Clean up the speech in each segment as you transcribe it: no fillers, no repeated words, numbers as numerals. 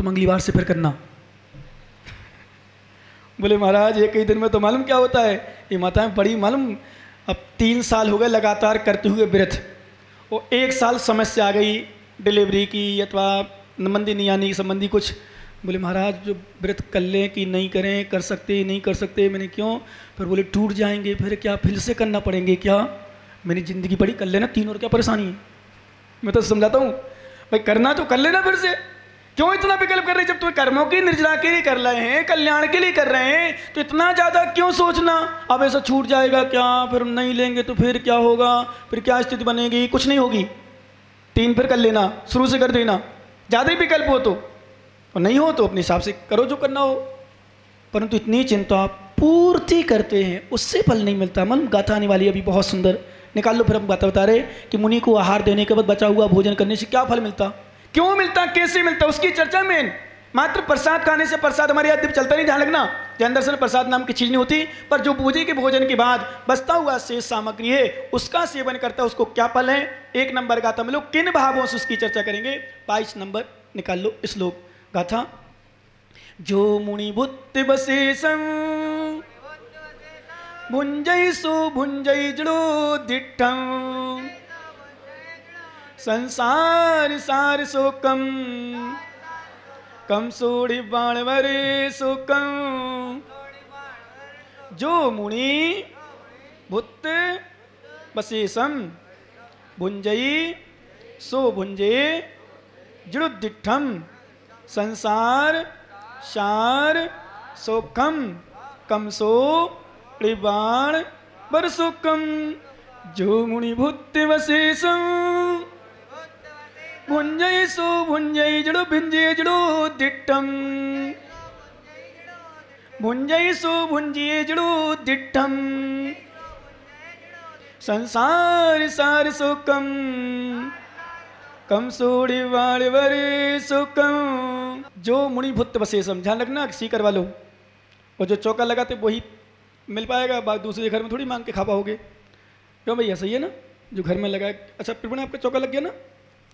तुम अगली बार से फिर करना। बोले महाराज एक ही दिन में तो मालूम क्या होता है, ये माताएं बड़ी मालूम, अब 3 साल हो गए लगातार करते हुए व्रत, और 1 साल समस्या आ गई डिलीवरी की अथवा मंदी नहीं आने संबंधी कुछ। बोले महाराज जो व्रत कर लें कि नहीं करें, कर सकते नहीं कर सकते। मैंने क्यों? फिर बोले टूट जाएंगे, फिर क्या फिर से करना पड़ेंगे क्या? मेरी ज़िंदगी बड़ी, कर लेना 3 और क्या परेशानी है। मैं तो समझाता हूँ भाई करना तो कर लेना, फिर से क्यों इतना विकल्प कर रहे हैं? जब तुम्हें कर्मों की निर्जरा के लिए कर रहे हैं, कल्याण के लिए कर रहे हैं, तो इतना ज़्यादा क्यों सोचना? अब ऐसा छूट जाएगा क्या, फिर नहीं लेंगे तो फिर क्या होगा, फिर क्या स्थिति बनेगी? कुछ नहीं होगी। 3 फिर कर लेना, शुरू से कर देना, ज़्यादा ही विकल्प हो तो, और नहीं हो तो अपने हिसाब से करो जो करना हो। परंतु इतनी चिंता पूर्ति करते हैं उससे फल नहीं मिलता। मन गाथा आने वाली अभी बहुत सुंदर, निकाल लो। फिर हम बात बता रहे कि मुनि को आहार देने के बाद बचा हुआ भोजन करने से क्या फल मिलता, क्यों मिलता, कैसे मिलता, उसकी चर्चा में। मात्र प्रसाद खाने से, प्रसाद हमारे यहाँ चलता नहीं, ध्यान रखना, ध्यान दर्शन प्रसाद नाम की चीज नहीं होती, पर जो पूजे के भोजन के बाद बचता हुआ शेष सामग्री है उसका सेवन करता है, उसको क्या फल है? 1 नंबर गाथा में लोग किन भावों से उसकी चर्चा करेंगे। 22 नंबर निकाल लो श्लोक गाथा। जो मुनि बुद्धि बसेशं भुंजय सो भुंजय जड़ो दिट्ठं संसार सार शोकम कम सोड़ी बाणवरे शोकम। जो मुनि भूत बसेशम भुंजयी सो भुंजे जड़ुदिठम संसार सार शोकम कम सो बाण बर शोकम। जो मुनि भूत बसेशम भुंजय सो भुंजय जड़ो भिंजे जड़ो दिट्ठम भुंजय सो भुंजिए जड़ो दिट्ठम संसार सार शोकम कम सोड़ी वाले वरे शोकम। जो मुनि भूत बसेशम, ध्यान रखना किसी करवा लो, और जो चौका लगाते वही मिल पाएगा, बात दूसरे घर में थोड़ी मांग के खा पाओगे। क्यों भैया, सही है ना? जो घर में लगा। अच्छा प्रभु आपका चौका लग गया ना?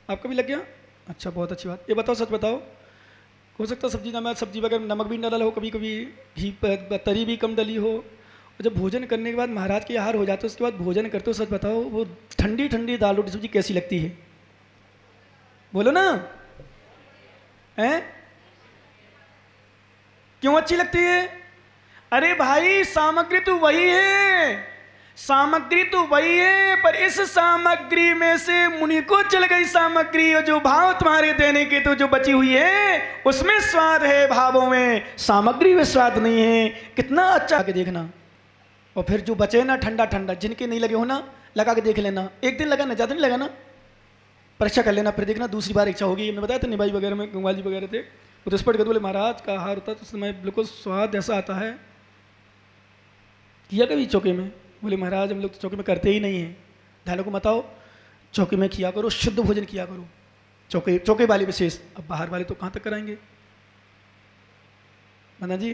आपका भी लग गया? अच्छा बहुत अच्छी बात। ये बताओ, सच बताओ, हो सकता है सब्जी ना, सब्जी वगैरह नमक भी न डाला हो, कभी कभी घी तरी भी कम डली हो, और जब भोजन करने के बाद महाराज के आहार हो जाते हो उसके बाद भोजन करते हो, सच बताओ वो ठंडी ठंडी दाल रोटी सब्जी कैसी लगती है? बोलो ना, हैं? क्यों अच्छी लगती है? अरे भाई सामग्री तो वही है, सामग्री तो वही है, पर इस सामग्री में से मुनि को चल गई सामग्री, और जो भाव तुम्हारे देने के तो जो बची हुई है उसमें स्वाद है, भावों में, सामग्री में स्वाद नहीं है। कितना अच्छा के देखना। और फिर जो बचे ना ठंडा ठंडा, जिनके नहीं लगे हो ना, लगा के देख लेना। एक दिन लगा ना, ज़्यादा नहीं लगा ना, परीक्षा कर लेना, फिर देखना दूसरी बार इच्छा होगी। मैंने बताया था निभाई वगैरह में गंगवाल जी वगैरह थे, वो तो स्पष्ट बोले महाराज का आहार होता तो उसमें बिल्कुल स्वाद ऐसा आता है। किया कभी चौके में? बोले महाराज हम लोग तो चौके में करते ही नहीं हैं। ध्यान को बताओ, चौके में किया करो, शुद्ध भोजन किया करो, चौके वाले विशेष। अब बाहर वाले तो कहाँ तक कराएंगे? मना जी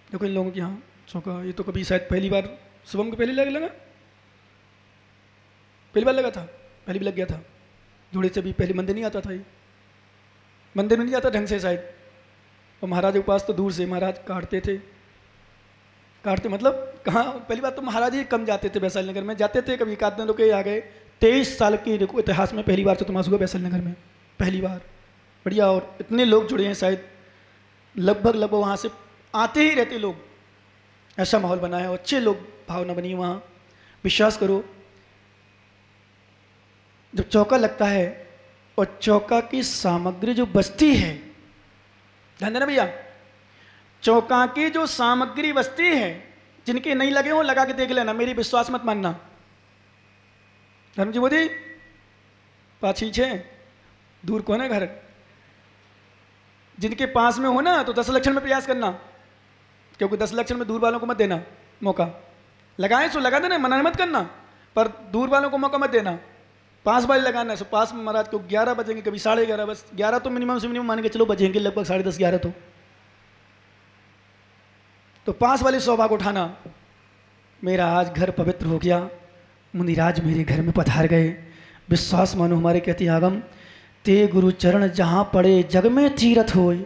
देखो इन लोगों के यहाँ चौका, ये तो कभी शायद पहली बार शुभम को पहले लगा, पहली बार लगा था, पहले भी लग गया था जोड़े से भी। पहले मंदिर नहीं आता था, ये मंदिर में नहीं आता ढंग से शायद, और महाराज के पास तो दूर से महाराज काटते थे। काटते मतलब कहाँ? पहली बात तो महाराज ही कम जाते थे वैशाली नगर में, जाते थे कभी एक आध दिन रुके आ गए। 23 साल के इतिहास में पहली बार चतुर्मास हुआ वैशाली नगर में, पहली बार। बढ़िया, और इतने लोग जुड़े हैं शायद, लगभग वहाँ से आते ही रहते लोग, ऐसा माहौल बना है, और अच्छे लोग, भावना बनी है वहाँ। विश्वास करो, जब चौका लगता है और चौका की सामग्री जो बचती है, ध्यान देना भैया, चौका की जो सामग्री बचती है, जिनके नहीं लगे हो लगा के देख लेना, मेरी विश्वास मत मानना। धर्म जी मोदी 5-6 दूर कौन है घर? जिनके पास में हो ना तो 10 लक्षण में प्रयास करना, क्योंकि 10 लक्षण में दूर वालों को मत देना मौका। लगाए सो लगा देना, मना मत करना, पर दूर वालों को मौका मत देना। पास वाले लगाना है, सो पास में महाराज को 11 बजेंगे, कभी 11:30, बस 11 तो मिनिमम से मिनिमम मान के चलो बजेंगे, लगभग 10:30 11 तो पास वाले सौभाग्य उठाना। मेरा आज घर पवित्र हो गया, मुनिराज मेरे घर में पधार गए, विश्वास मानो हमारे कहते आगम, ते गुरु चरण जहाँ पड़े जग में तीरथ होए,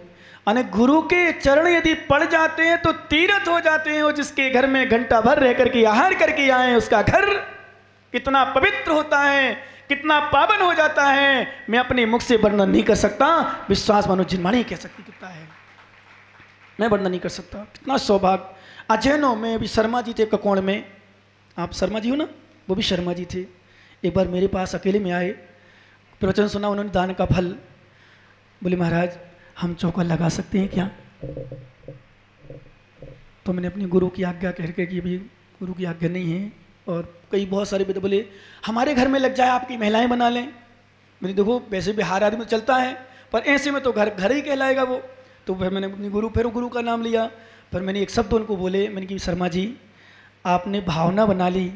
अने गुरु के चरण यदि पड़ जाते हैं तो तीर्थ हो जाते हैं। और जिसके घर में घंटा भर रह करके आहार करके आए, उसका घर कितना पवित्र होता है, कितना पावन हो जाता है, मैं अपने मुख से वर्णन नहीं कर सकता। विश्वास मानो जिनवाणी कह सकती कितना है, मैं वर्णन नहीं कर सकता। कितना सौभाग्य। अजैनो में अभी शर्मा जी थे ककोण में, आप शर्मा जी हो ना, वो भी शर्मा जी थे। एक बार मेरे पास अकेले में आए, प्रवचन सुना उन्होंने दान का फल। बोले महाराज हम चौका लगा सकते हैं क्या? तो मैंने अपनी गुरु की आज्ञा कह के कि भाई गुरु की आज्ञा नहीं है। और कई बहुत सारे बोले हमारे घर में लग जाए, आपकी महिलाएं बना लें। मैंने देखो वैसे बिहार आदमी चलता है, पर ऐसे में तो घर घर ही कहलाएगा वो। तो फिर मैंने अपनी गुरु का नाम लिया। फिर मैंने एक शब्द उनको बोले, मैंने कि शर्मा जी आपने भावना बना ली,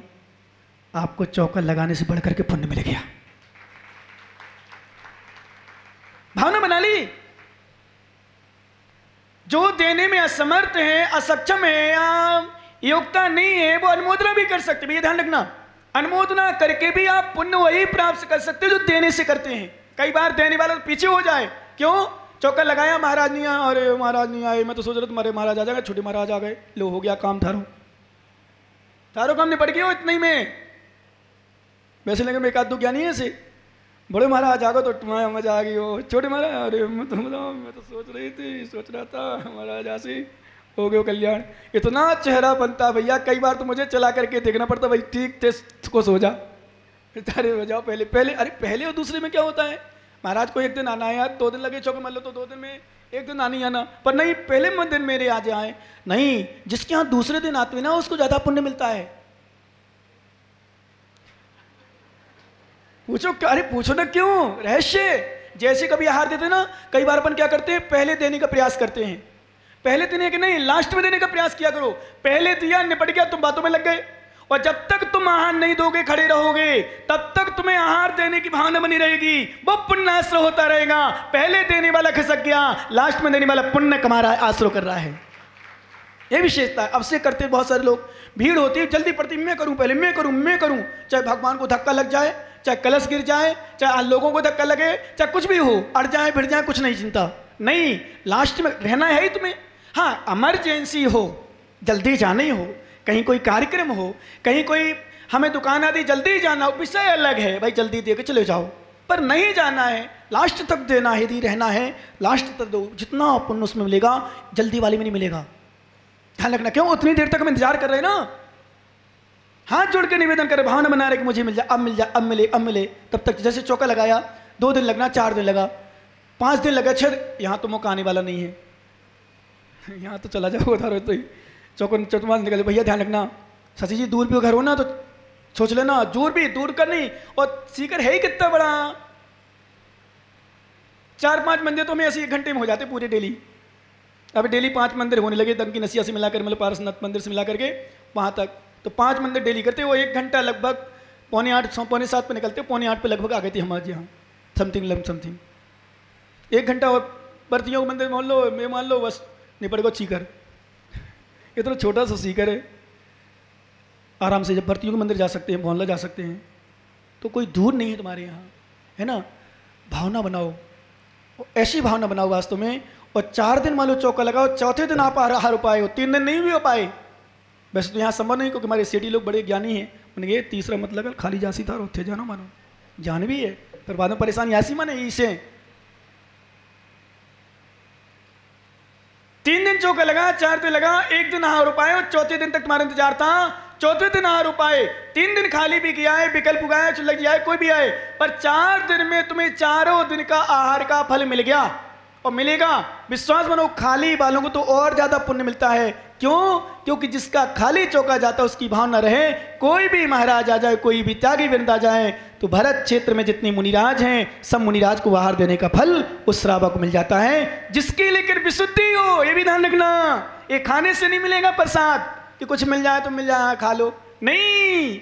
आपको चौका लगाने से बढ़कर के पुण्य मिल गया। भावना बना ली। जो देने में असमर्थ है, असक्षम है या योग्यता नहीं है, वो अनुमोदना भी कर सकते। भैया ध्यान रखना, अनुमोदना करके भी आप पुण्य वही प्राप्त कर सकते जो देने से करते हैं। कई बार देने वाला पीछे हो जाए, क्यों? चौका लगाया, महाराज नहीं आया, अरे महाराज नहीं आए, मैं तो सोच रहा तुम्हारे महाराज आ जाएंगे, छोटे महाराज आ गए, लो हो गया काम, थारो काम निपट गया इतने ही में। वैसे लेकिन एक आध दो ज्ञानी है ऐसे, बड़े महाराज आ गए तो तुम्हारा मजा आ गई, हो छोटे महाराज अरे मैं तो सोच रहा था महाराज ऐसे हो गए कल्याण। इतना चेहरा बनता भैया, कई बार तो मुझे चला करके देखना पड़ता, भाई ठीक थे को सो जा, अरे हो जाओ पहले अरे पहले और दूसरे में क्या होता है, महाराज को एक दिन आना है यार, 2 दिन लगे चौके मान लो तो 2 दिन में एक दिन आनी आना, पर नहीं पहले दिन मेरे आ जाए। नहीं, जिसके यहाँ दूसरे दिन आते हैं ना उसको ज्यादा पुण्य मिलता है। पूछो, अरे पूछो ना क्यों, रहस्य। जैसे कभी आहार देते ना, कई बार अपन क्या करते हैं, पहले देने का प्रयास करते हैं। पहले देने के नहीं, लास्ट में देने का प्रयास किया करो। पहले दिया, निपट गया, तुम बातों में लग गए। और जब तक तुम आहार नहीं दोगे, खड़े रहोगे, तब तक तुम्हें आहार देने की भावना बनी रहेगी, वो पुण्य आश्रय होता रहेगा। पहले देने वाला खिसक गया, लास्ट में देने वाला पुण्य कमा रहा है, आश्रय कर रहा है। ये विशेषता है। अब से करते बहुत सारे लोग, भीड़ होती है, जल्दी पड़ती, मैं करूं पहले, मैं करूं, चाहे भगवान को धक्का लग जाए, चाहे कलश गिर जाए, चाहे लोगों को धक्का लगे, चाहे कुछ भी हो, अड़ जाए भिड़ जाए, कुछ नहीं चिंता। नहीं, लास्ट में रहना है ही तुम्हें। हाँ, इमरजेंसी हो, जल्दी जाना ही हो, कहीं कोई कार्यक्रम हो, कहीं कोई हमें दुकान आदि जल्दी जाना हो, विषय अलग है, भाई जल्दी दे के चले जाओ। पर नहीं जाना है, लास्ट तक देना है, यदि रहना है लास्ट तक दो। जितना पुण्य उसमें मिलेगा, जल्दी वाले में नहीं मिलेगा। ध्यान रखना, क्यों? उतनी देर तक हम इंतजार कर रहे हैं ना। हाथ जोड़ के निवेदन करे, भावना बना रहे कि मुझे मिल जाए, अब मिल जाए, अब मिले, अब मिले। तब तक जैसे चौका लगाया, 2 दिन लगना, 4 दिन लगा, 5 दिन लगा, 6, यहाँ तो मौका आने वाला नहीं है, यहाँ तो चला जाओ उधर तो ही चौका निकले। भैया ध्यान रखना, सची जी दूर भी घर हो ना तो सोच लेना, दूर भी दूर कर नहीं। और सीकर है ही कितना बड़ा, 4-5 मंदिर तो हमें ऐसे 1 घंटे में हो जाते पूरे डेली। अब डेली 5 मंदिर होने लगे, दम की नसिया से मिलाकर, मतलब पारसनाथ मंदिर से मिला करके वहाँ तक, तो 5 मंदिर डेली करते। वो 1 घंटा लगभग 7:45 7 पे निकलते, 8:45 पे लगभग आ गए थे हमारे यहाँ, समथिंग 1 घंटा। और बर्तियों को मंदिर मान लो बस निपट गो सीकर, इतना छोटा सा सीकर है, आराम से जब बर्तियों के मंदिर जा सकते हैं, मोहल्ला जा सकते हैं, तो कोई दूर नहीं है तुम्हारे यहाँ, है ना। भावना बनाओ, ऐसी भावना बनाओ वास्तव में। और 4 दिन मान लो चौका लगाओ, चौथे दिन आप आहार हो पाए हो, 3 दिन नहीं भी हो पाए। वैसे तो यहाँ संभव नहीं, क्योंकि हमारे सिटी लोग बड़े ज्ञानी हैं, उन्हें तीसरा मत लगा, खाली जासी था, उत्थे जानो मानो, जान भी है, फिर बाद में परेशानी ऐसी माने इसे। 3 दिन चौका लगा, 4 दिन लगा, 1 दिन आहार हो पाए, और चौथे दिन तक तुम्हारा इंतजार था, चौथे दिन आहार हो पाए। 3 दिन खाली भी गया है, विकल्प उगाया, चुलक जाए, कोई भी आए, पर 4 दिन में तुम्हें चारों दिन का आहार का फल मिल गया। और मिलेगा, विश्वास मानो। खाली वालों को तो और ज्यादा पुण्य मिलता है। क्यों? क्योंकि जिसका खाली चौका जाता है उसकी भावना रहे, कोई भी महाराज आ जाए, कोई भी त्यागी वृंद आ जाए, तो भरत क्षेत्र में जितने मुनिराज हैं, सब मुनिराज को आहार देने का फल उस श्रावक को मिल जाता है, जिसकी लेकर विशुद्धि हो। ये भी ध्यान रखना, ये खाने से नहीं मिलेगा प्रसाद कि कुछ मिल जाए तो मिल जाए खा लो, नहीं।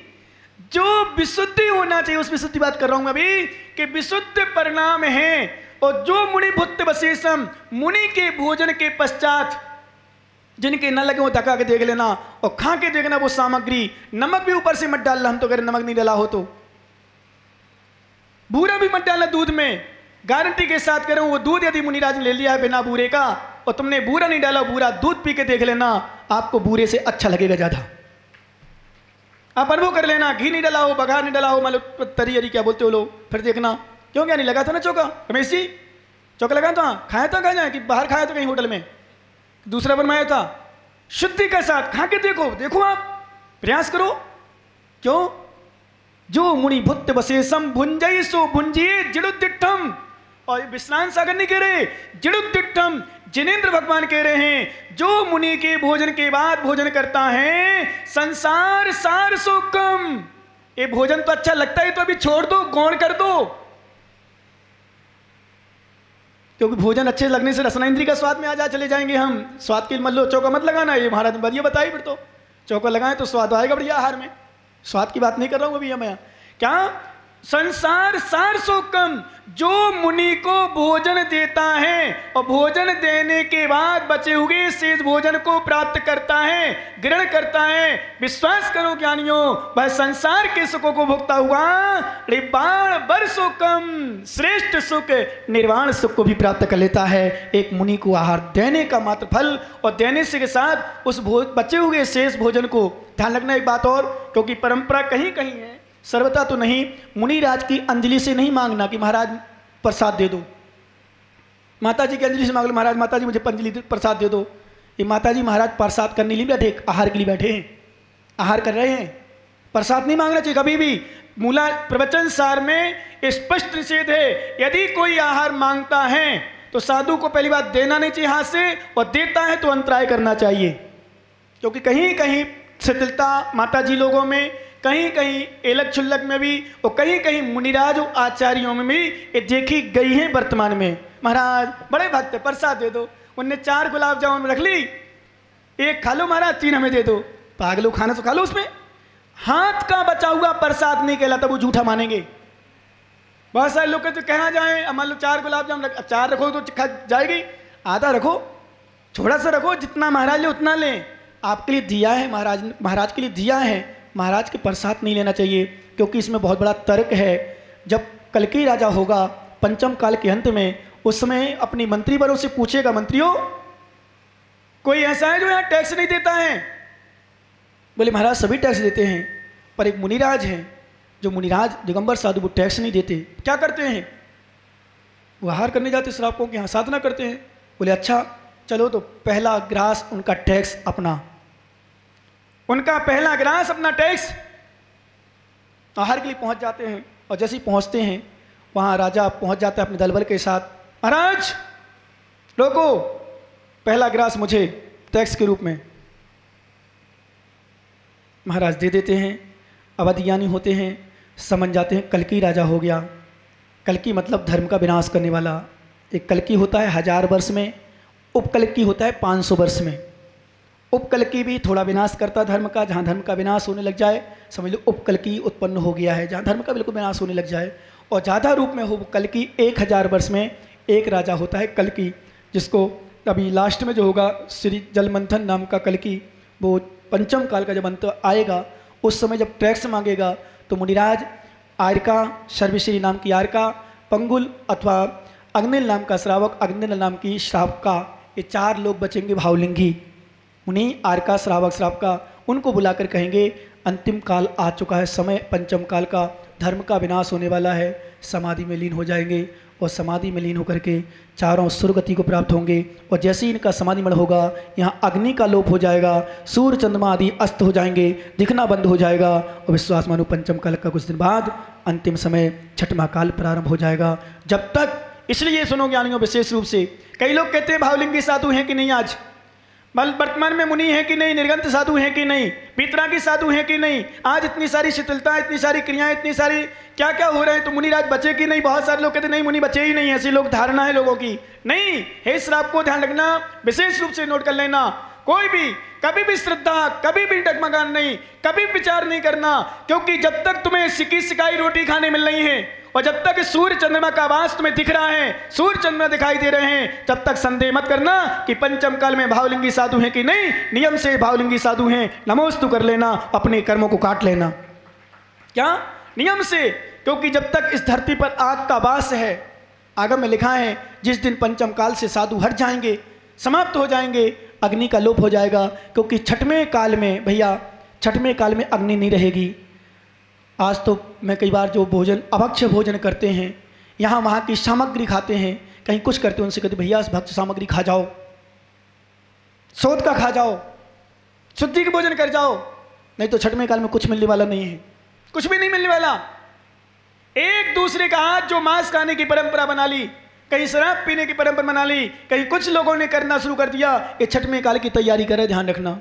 जो विशुद्धि होना चाहिए, उस विशुद्धि बात कर रहा हूं अभी, कि विशुद्ध परिणाम है। और जो मुनि भुक्त वशेषम, मुनि के भोजन के पश्चात जिनके न लगे वो धक्का के देख लेना, और खा के देखना वो सामग्री, नमक भी ऊपर से मत डालना, हम तो कह रहे नमक नहीं डाला हो तो, बूरा भी मत डालना दूध में, गारंटी के साथ कह रहा हूं। वो दूध यदि मुनिराज ने ले लिया है बिना बूरे का, और तुमने बूरा नहीं डाला, बूरा दूध पी के देख लेना, आपको बूरे से अच्छा लगेगा ज़्यादा। आप अनुभव कर लेना, घी नहीं डाला हो, बघार नहीं डाला हो, मान लो तरी अरी क्या बोलते हो लोग, फिर देखना क्यों क्या नहीं लगा था ना चौका। रमेश जी चौका लगा था, खाया था कहाँ जाए कि बाहर खाया था कहीं होटल में, दूसरा बनवाया था, शुद्धि के साथ खा के देखो, देखो आप प्रयास करो। क्यों? जो मुनि भुत्त बसेसम भुंजई सो भुंजिए जिड़ुद्दिठम, और विश्रांत सागर नहीं कह रहे, जिड़ुद्दिठम जिनेन्द्र भगवान कह रहे हैं, जो मुनि के भोजन के बाद भोजन करता है संसार सार सो कम। ये भोजन तो अच्छा लगता है तो अभी छोड़ दो, गौण कर दो, क्योंकि भोजन अच्छे लगने से रसना इंद्री का स्वाद में आ जा चले जाएंगे हम। स्वाद के मत लो, चौका मत लगाना, ये महाराज ने बढ़िया बताई। फिर तो चौका लगाएं तो स्वाद आएगा बढ़िया आहार में, स्वाद की बात नहीं कर रहा हूं अभी मैं। क्या? संसार सार सो कम, जो मुनि को भोजन देता है और भोजन देने के बाद बचे हुए शेष भोजन को प्राप्त करता है, ग्रहण करता है, विश्वास करो ज्ञानियों, वह संसार के सुखों को भोगता हुआ निर्वाण बर सो कम, श्रेष्ठ सुख निर्वाण सुख को भी प्राप्त कर लेता है। एक मुनि को आहार देने का मात्र फल, और देने से के साथ उस बचे हुए शेष भोजन को, ध्यान रखना एक बात और, क्योंकि परंपरा कहीं कहीं है, सर्वथा तो नहीं, मुनिराज की अंजलि से नहीं मांगना कि महाराज प्रसाद दे दो। माता जी की अंजलि से मांग लो, महाराज माता जी मुझे अंजलि प्रसाद दे दो। ये माता जी महाराज प्रसाद करने लिए बैठे, आहार के लिए बैठे हैं, आहार कर रहे हैं, प्रसाद नहीं मांगना चाहिए कभी भी। मूला प्रवचन सार में स्पष्ट निषेध है, यदि कोई आहार मांगता है तो साधु को पहली बात देना नहीं चाहिए हाथ से, और देता है तो अंतराय करना चाहिए, क्योंकि कहीं कहीं शिथिलता माता जी लोगों में, कहीं कहीं एलक छुल्लक में भी, और कहीं कहीं मुनिराज और आचार्यों में भी ये देखी गई है वर्तमान में। महाराज बड़े भक्त है, प्रसाद दे दो, उनने 4 गुलाब जामुन रख ली, 1 खा लो महाराज, 3 हमें दे दो। पागलो, खाना तो खा लो, उसमें हाथ का बचा हुआ प्रसाद नहीं कहलाता, वो झूठा मानेंगे। बहुत सारे लोग कहते कहना जाए, मान लो 4 गुलाब जामुन 4 रखो तो खा जाएगी, आधा रखो, थोड़ा सा रखो, जितना महाराज ले उतना लें, आपके लिए दिया है महाराज के लिए दिया है, महाराज के प्रसाद नहीं लेना चाहिए, क्योंकि इसमें बहुत बड़ा तर्क है। जब कल्कि राजा होगा पंचम काल के अंत में, उस समय अपनी मंत्री बरों से पूछेगा, मंत्रियों कोई ऐसा है जो यहाँ टैक्स नहीं देता है? बोले महाराज सभी टैक्स देते हैं, पर एक मुनिराज है, जो मुनिराज दिगंबर साधु, वो टैक्स नहीं देते। क्या करते हैं? वो आहार करने जाते श्रावकों के यहाँ, साधना करते हैं। बोले अच्छा चलो, तो पहला ग्रास उनका टैक्स अपना, उनका पहला ग्रास अपना टैक्स आहार के लिए पहुंच जाते हैं। और जैसे ही पहुंचते हैं वहां राजा पहुंच जाता है अपने दलबल के साथ, महाराज लोगों पहला ग्रास मुझे टैक्स के रूप में। महाराज दे देते हैं, अवधियानी होते हैं, समझ जाते हैं कल्कि राजा हो गया। कल्कि मतलब धर्म का विनाश करने वाला। एक कल्कि होता है 1000 वर्ष में, उपकल्कि होता है 500 वर्ष में। उपकल्कि भी थोड़ा विनाश करता धर्म का, जहाँ धर्म का विनाश होने लग जाए समझ लो उपकल्कि उत्पन्न हो गया है, जहाँ धर्म का बिल्कुल विनाश होने लग जाए। और ज़्यादा रूप में हो कल्कि 1000 वर्ष में एक राजा होता है कल्कि, जिसको अभी लास्ट में जो होगा श्री जलमंथन नाम का कल्कि, वो पंचम काल का जब अंत आएगा उस समय जब टैक्स मांगेगा तो मुनिराज आर्का, सर्वश्री नाम की आर्का, पंगुल अथवा अग्निल नाम का श्रावक, अग्निल नाम की श्रावका, ये 4 लोग बचेंगे भावलिंगी मुनि, आर्का, श्रावक, श्रावका। उनको बुलाकर कहेंगे अंतिम काल आ चुका है, समय पंचम काल का, धर्म का विनाश होने वाला है, समाधि में लीन हो जाएंगे। और समाधि में लीन होकर के चारों सुरगति को प्राप्त होंगे। और जैसे ही इनका समाधि मण होगा यहाँ अग्नि का लोप हो जाएगा, सूर्य चंद्रमा आदि अस्त हो जाएंगे, दिखना बंद हो जाएगा। और विश्वास मानो पंचम काल का कुछ दिन बाद अंतिम समय छठवां काल प्रारंभ हो जाएगा। जब तक, इसलिए सुनो ज्ञानियों, विशेष रूप से कई लोग कहते हैं भावलिंगी साधु हैं कि नहीं, आज वर्तमान में मुनि है कि नहीं, निर्गंत साधु है कि नहीं, वीतरागी साधु है कि नहीं, आज इतनी सारी शिथिलता, इतनी सारी क्रियाएं, इतनी सारी क्या क्या हो रहे हैं, तो मुनिराज बचे कि नहीं। बहुत सारे लोग कहते नहीं मुनि बचे ही नहीं, ऐसी लोग धारणा है लोगों की। नहीं, हे श्राप को ध्यान रखना, विशेष रूप से नोट कर लेना, कोई भी कभी भी श्रद्धा, कभी भी डगमगान नहीं, कभी विचार नहीं करना, क्योंकि जब तक तुम्हें सिकी सिकाई रोटी खाने मिल रही है और जब तक सूर्य चंद्रमा का आवास तुम्हें दिख रहा है, सूर्य चंद्रमा दिखाई दे रहे हैं, तब तक संदेह मत करना कि पंचम काल में भावलिंगी साधु हैं कि नहीं। नियम से भावलिंगी साधु हैं, नमोस्तु कर लेना, अपने कर्मों को काट लेना। क्या? नियम से, क्योंकि जब तक इस धरती पर आग का वास है, आगम में लिखा है जिस दिन पंचम काल से साधु हट जाएंगे, समाप्त हो जाएंगे, अग्नि का लोप हो जाएगा, क्योंकि छठवें काल में भैया, छठवें काल में अग्नि नहीं रहेगी। आज तो मैं कई बार जो भोजन अभक्ष्य भोजन करते हैं, यहाँ वहाँ की सामग्री खाते हैं, कहीं कुछ करते हैं, उनसे कहते भैया भक्ष्य सामग्री खा जाओ, शोध का खा जाओ, शुद्धि के भोजन कर जाओ, नहीं तो छठवें काल में कुछ मिलने वाला नहीं है, कुछ भी नहीं मिलने वाला। एक दूसरे का हाथ जो मांस खाने की परंपरा बना ली, कहीं शराब पीने की परंपरा बना ली, कहीं कुछ लोगों ने करना शुरू कर दिया, ये छठवें काल की तैयारी करे, ध्यान रखना।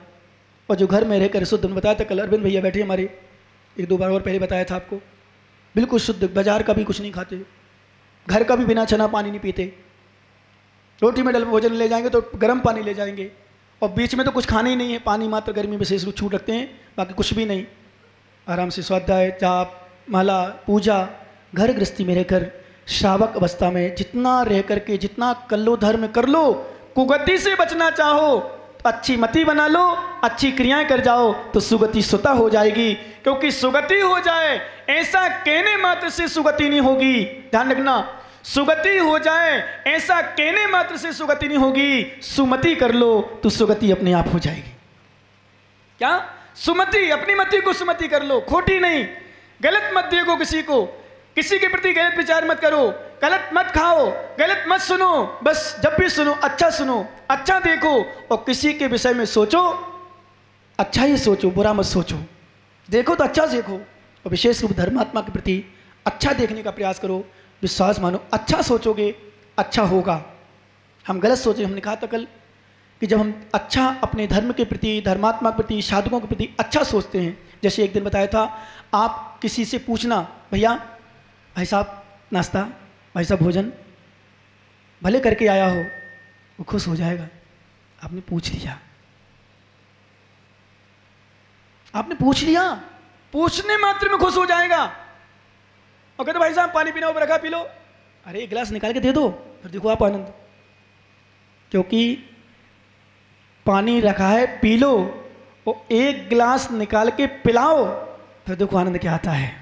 और जो घर में रहकर शुद्ध, बताया था कल अरविंद भैया बैठे हमारे, एक दो बार और पहले बताया था आपको, बिल्कुल शुद्ध, बाजार का भी कुछ नहीं खाते, घर का भी बिना चना पानी नहीं पीते, रोटी में डल भोजन ले जाएंगे तो गर्म पानी ले जाएंगे, और बीच में तो कुछ खाना ही नहीं है, पानी मात्र गर्मी में विशेष रूप छूट रखते हैं, बाकी कुछ भी नहीं। आराम से स्वाध्याय, जाप, माला, पूजा, घर गृहस्थी में रहकर, श्रावक अवस्था में जितना रह करके जितना कर लो धर्म कर लो, कुगति से बचना चाहो तो अच्छी मति बना लो, अच्छी क्रियाएं कर जाओ तो सुगति स्वतः हो जाएगी। क्योंकि सुगति हो जाए ऐसा कहने मात्र से सुगति नहीं होगी, ध्यान रखना, सुगति हो जाए ऐसा कहने मात्र से सुगति नहीं होगी, सुमति कर लो तो सुगति अपने आप हो जाएगी। क्या? सुमति, अपनी मति को सुमति कर लो, खोटी नहीं, गलत मत देखो किसी को, किसी के प्रति गलत विचार मत करो, गलत मत खाओ, गलत मत सुनो, बस जब भी सुनो अच्छा देखो, और किसी के विषय में सोचो अच्छा ही सोचो, बुरा मत सोचो, देखो तो अच्छा देखो, और विशेष रूप धर्मात्मा के प्रति अच्छा देखने का प्रयास करो, विश्वास मानो, अच्छा सोचोगे अच्छा होगा। हम गलत सोचे, हमने कहा था कल कि जब हम अच्छा अपने धर्म के प्रति, धर्मात्मा के प्रति, साधकों के प्रति अच्छा सोचते हैं, जैसे एक दिन बताया था, आप किसी से पूछना, भैया भाई साहब नाश्ता, भाई साहब भोजन, भले करके आया हो, वो खुश हो जाएगा। आपने पूछ लिया, आपने पूछ लिया, पूछने मात्र में खुश हो जाएगा। और कहते भाई साहब पानी पीना हो रखा, पी लो, अरे एक गिलास निकाल के दे दो, फिर देखो आप आनंद, क्योंकि पानी रखा है पी लो, और एक गिलास निकाल के पिलाओ, फिर देखो आनंद क्या आता है।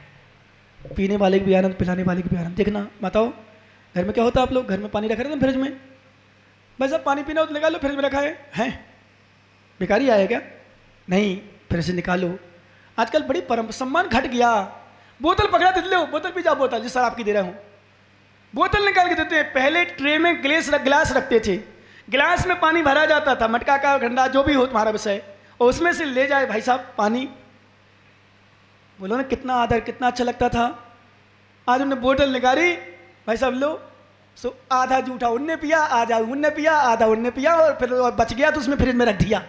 पीने वाले की भी आनंद, पिलाने वाले की भी आनंद। देखना बताओ घर में क्या होता है, आप लोग घर में पानी रख रहे थे फ्रिज में, भाई साहब पानी पीना हो तो निकाल लो, फ्रिज में रखा है, हैं बेकारी आया क्या? नहीं, फिर से निकालो। आजकल बड़ी परम सम्मान घट गया, बोतल पकड़ा देते लो, बोतल पी जाओ, बोतल जिस शराब की दे रहा हूँ, बोतल निकाल के देते हैं। पहले ट्रे में गिलास रखते थे, गिलास में पानी भरा जाता था, मटका का ठंडा जो भी हो तुम्हारा विषय, और उसमें से ले जाए भाई साहब पानी। बोलो ना कितना आदर, कितना अच्छा लगता था। आज उन्होंने बोतल निकाली, भाई साहब लो, सो आधा जूठा उनने पिया, आधा उनने पिया, आधा उनने पिया, और फिर बच गया तो उसमें फ्रिज में रख दिया।